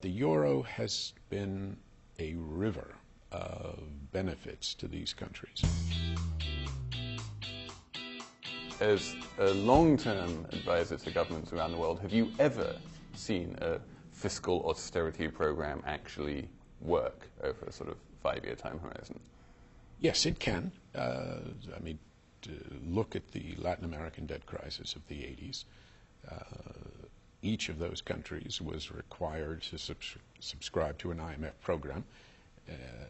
The euro has been a river of benefits to these countries. As a long-term advisor to governments around the world, have you ever seen a fiscal austerity program actually work over a sort of 5-year time horizon? Yes, it can. Look at the Latin American debt crisis of the 80s. Each of those countries was required to subscribe to an IMF program.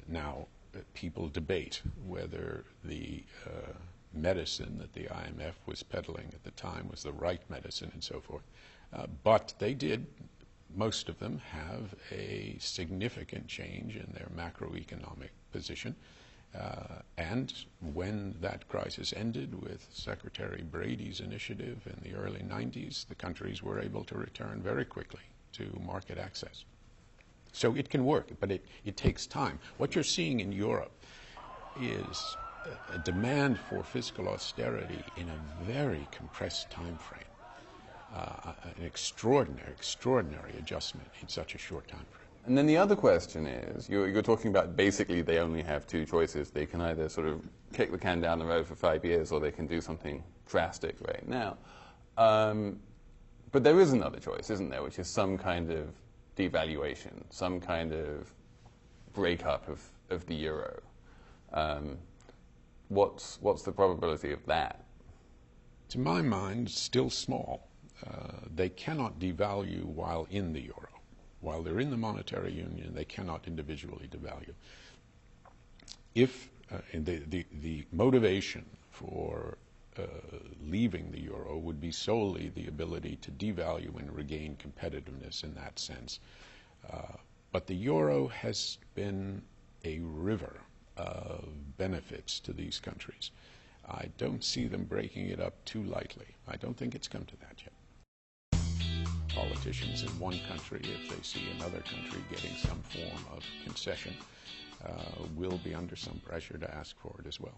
Now, people debate whether the medicine that the IMF was peddling at the time was the right medicine and so forth. But they did, most of them, have a significant change in their macroeconomic position. And when that crisis ended with Secretary Brady's initiative in the early 90s, the countries were able to return very quickly to market access. So it can work, but it takes time. What you're seeing in Europe is a demand for fiscal austerity in a very compressed time frame, an extraordinary adjustment in such a short time frame. And then the other question is, you're talking about basically they only have two choices. They can either sort of kick the can down the road for 5 years, or they can do something drastic right now. But there is another choice, isn't there, which is some kind of devaluation, some kind of breakup of the euro. What's the probability of that? To my mind, still small. They cannot devalue while in the euro. While they're in the monetary union, they cannot individually devalue. If the motivation for leaving the euro would be solely the ability to devalue and regain competitiveness in that sense. But the euro has been a river of benefits to these countries. I don't see them breaking it up too lightly. I don't think it's come to that yet. Politicians in one country, if they see another country getting some form of concession, will be under some pressure to ask for it as well.